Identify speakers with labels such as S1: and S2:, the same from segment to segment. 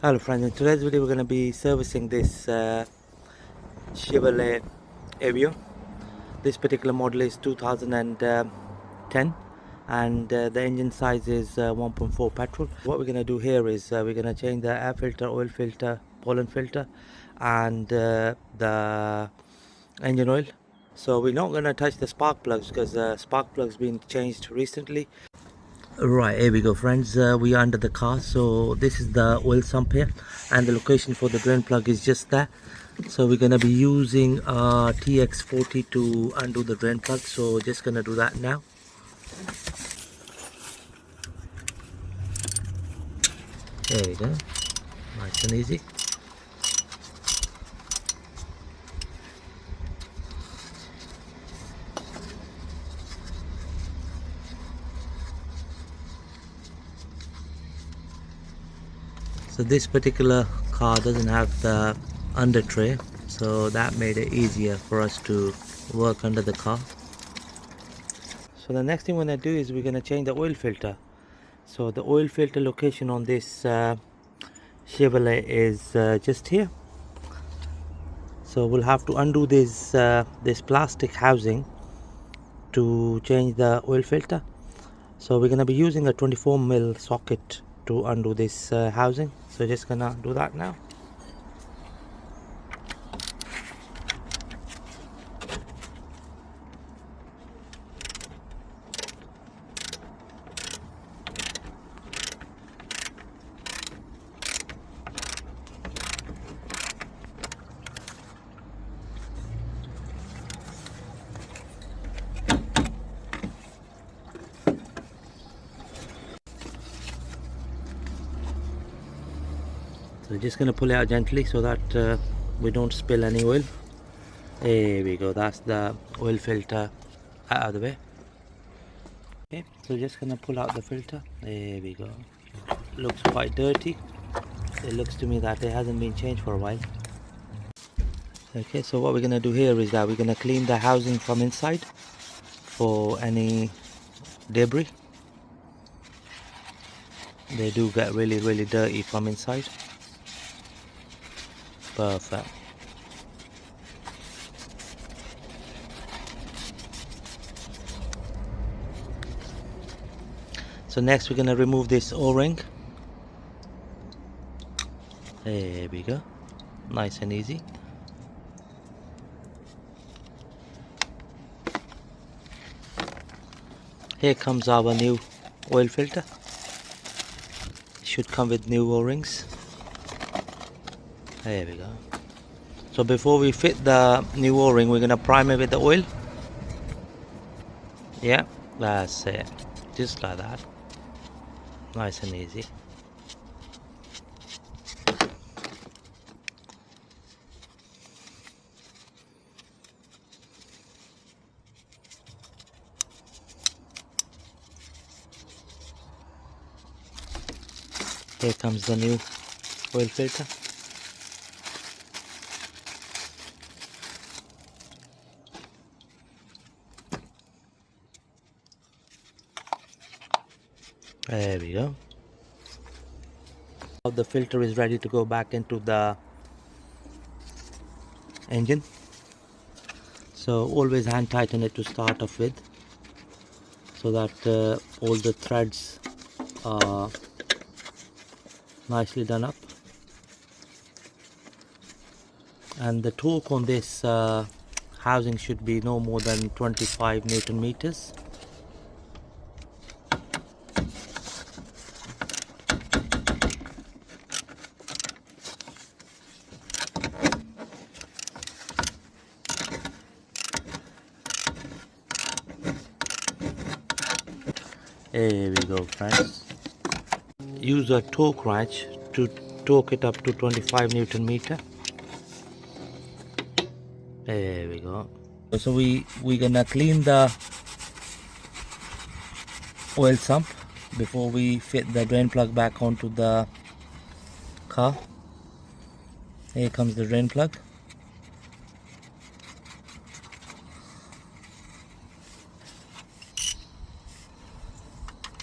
S1: Hello friends, in today's video we're going to be servicing this Chevrolet Aveo. This particular model is 2010 and the engine size is 1.4 petrol. What we're going to do here is we're going to change the air filter, oil filter, pollen filter and the engine oil. So we're not going to touch the spark plugs because spark plugs been changed recently. Right, here we go friends, we are under the car. So this is the oil sump here and the location for the drain plug is just there. So we're going to be using TX40 to undo the drain plug, so just going to do that now. There we go, nice and easy. So this particular car doesn't have the under tray, so that made it easier for us to work under the car. So the next thing we're going to do is we're going to change the oil filter. So the oil filter location on this Chevrolet is just here. So we'll have to undo this plastic housing to change the oil filter. So we're going to be using a 24mm socket to undo this housing. So just gonna do that now. So just gonna pull it out gently so that we don't spill any oil. There we go, that's the oil filter out of the way. Okay, so just gonna pull out the filter. There we go. Looks quite dirty. It looks to me that it hasn't been changed for a while. Okay, so what we're gonna do here is that we're gonna clean the housing from inside for any debris. They do get really dirty from inside. Perfect. So next we're going to remove this O-ring. There we go, nice and easy. Here comes our new oil filter. Should come with new O-rings. There we go. So before we fit the new O-ring, we're going to prime it with the oil. Yeah, that's it, just like that, nice and easy. Here comes the new oil filter. There we go. Now the filter is ready to go back into the engine. So always hand tighten it to start off with, so that all the threads are nicely done up. And the torque on this housing should be no more than 25 Newton meters. There we go friends. Use a torque wrench to torque it up to 25 Newton meter. There we go. So we're gonna clean the oil sump before we fit the drain plug back onto the car. Here comes the drain plug.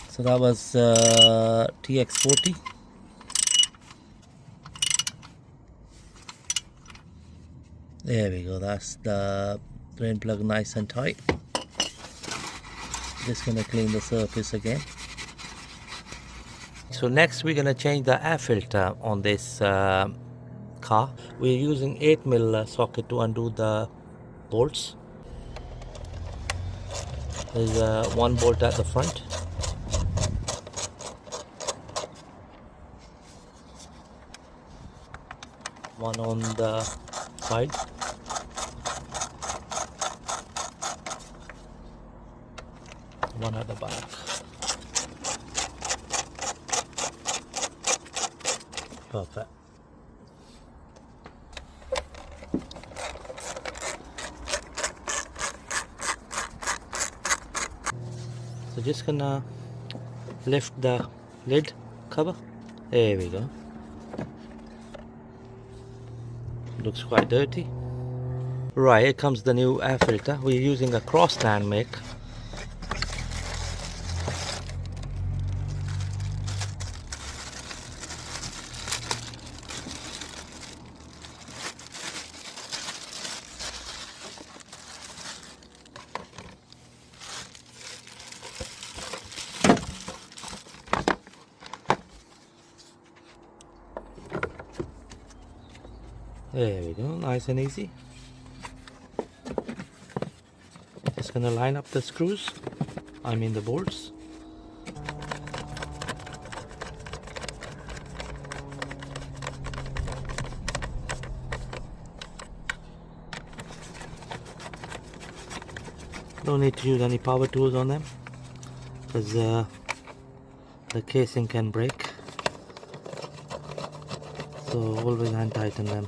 S1: So that was TX40. There we go, that's the drain plug nice and tight. Just gonna clean the surface again. So next we're gonna change the air filter on this car. We're using 8mm socket to undo the bolts. There's one bolt at the front. One on the side. One at the back. Perfect. So just gonna lift the lid cover. There we go. Looks quite dirty. Right, here comes the new air filter. We're using a Crossland make. There we go, nice and easy. Just gonna line up the screws, I mean the bolts. Don't need to use any power tools on them because the casing can break, so always hand tighten them.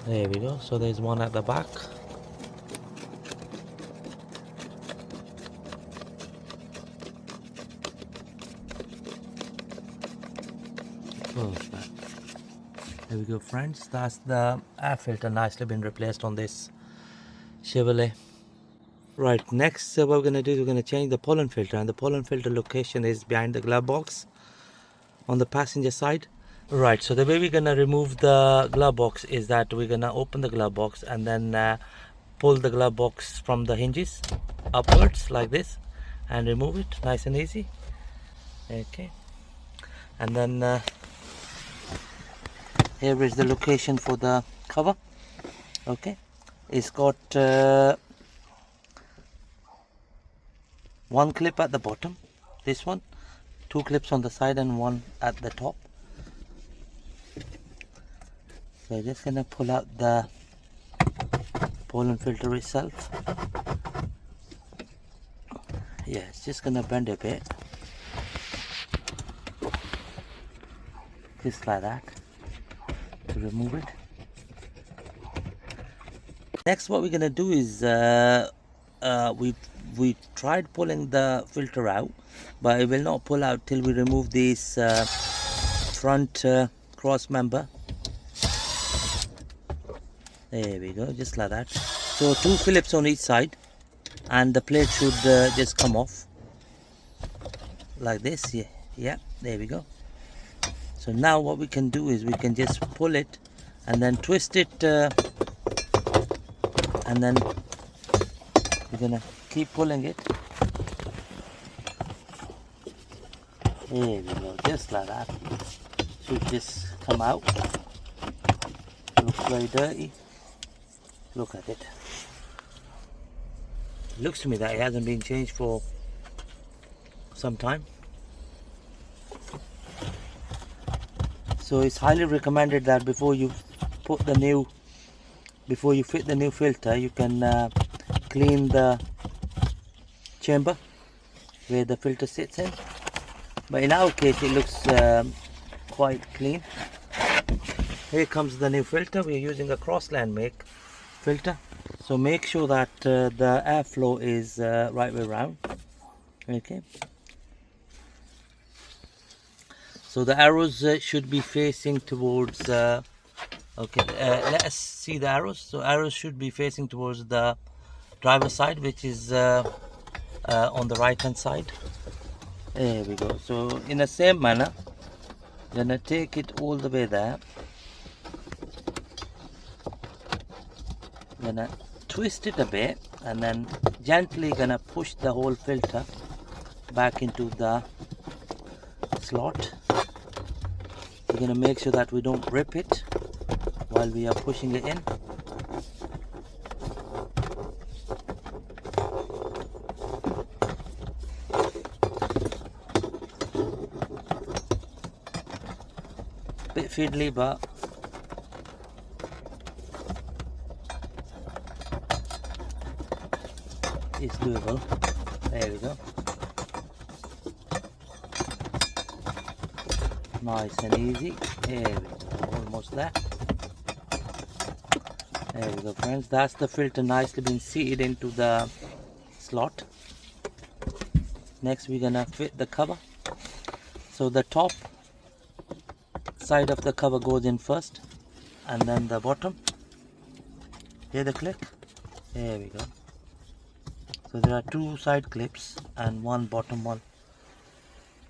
S1: There we go, so there's one at the back. Perfect. There we go, friends, that's the air filter nicely been replaced on this Chevrolet. Right, next what we're going to do is we're going to change the pollen filter, and the pollen filter location is behind the glove box on the passenger side. Right, so the way we're gonna remove the glove box is that we're gonna open the glove box and then pull the glove box from the hinges upwards like this and remove it, nice and easy. Okay, and then here is the location for the cover. Okay, it's got one clip at the bottom, this one, two clips on the side and one at the top. So just gonna pull out the pollen filter itself. Yeah, it's just gonna bend a bit, just like that, to remove it. Next, what we're gonna do is we tried pulling the filter out, but it will not pull out till we remove this front cross member. There we go, just like that. So 2 Phillips on each side, and the plate should just come off like this. Yeah, there we go. So now what we can do is we can just pull it and then twist it, and then we're gonna keep pulling it. There we go, just like that. Should just come out. Looks very dirty. Look at it. It looks to me that it hasn't been changed for some time. So it's highly recommended that before you fit the new filter, you can clean the chamber where the filter sits in. But in our case, it looks quite clean. Here comes the new filter. We're using a Crossland make filter, so make sure that the airflow is right way around. Okay, so the arrows should be facing towards okay, let us see the arrows. So arrows should be facing towards the driver's side, which is on the right hand side. There we go. So in the same manner, Gonna take it all the way there. Gonna twist it a bit and then gently gonna push the whole filter back into the slot. We're gonna make sure that we don't rip it while we are pushing it in. Bit fiddly, but it's doable. There we go. Nice and easy. There we go. Almost there. There we go, friends. That's the filter nicely been seated into the slot. Next we're gonna fit the cover. So the top side of the cover goes in first and then the bottom. Hear the click? There we go. So there are two side clips and one bottom one.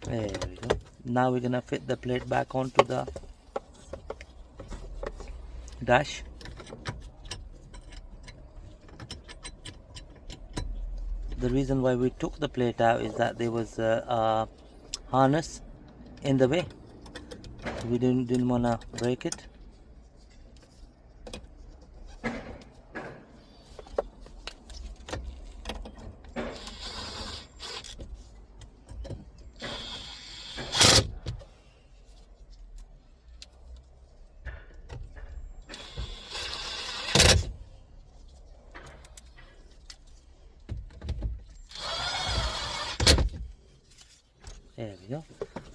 S1: There we go. Now we're gonna fit the plate back onto the dash. The reason why we took the plate out is that there was a harness in the way. We didn't want to break it. There we go.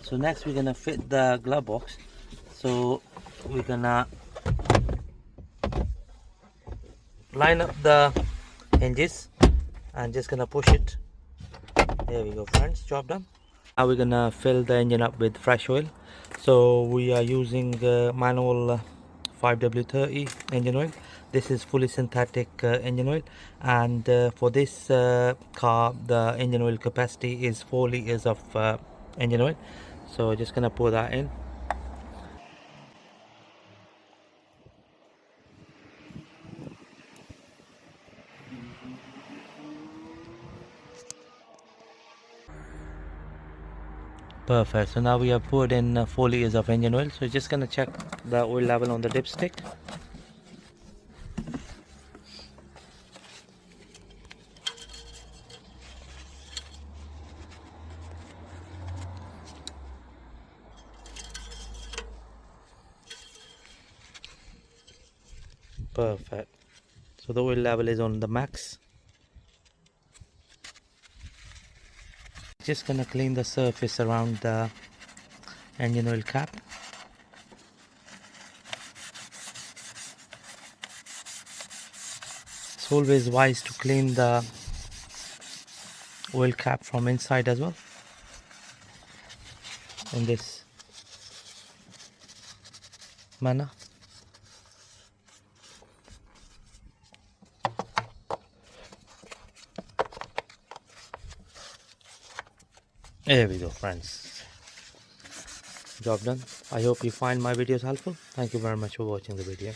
S1: So next we're gonna fit the glove box. So we're gonna line up the hinges and just gonna push it. There we go, friends. Job done. Now we're gonna fill the engine up with fresh oil. So we are using manual 5W30 engine oil. This is fully synthetic engine oil, and for this car the engine oil capacity is 4 liters of engine oil. So just gonna pour that in. Perfect. So now we have poured in 4 liters of engine oil. So just gonna check the oil level on the dipstick. Perfect. So the oil level is on the max. Just gonna clean the surface around the engine oil cap. It's always wise to clean the oil cap from inside as well. In this manner. There we go, friends. Job done. I hope you find my videos helpful. Thank you very much for watching the video.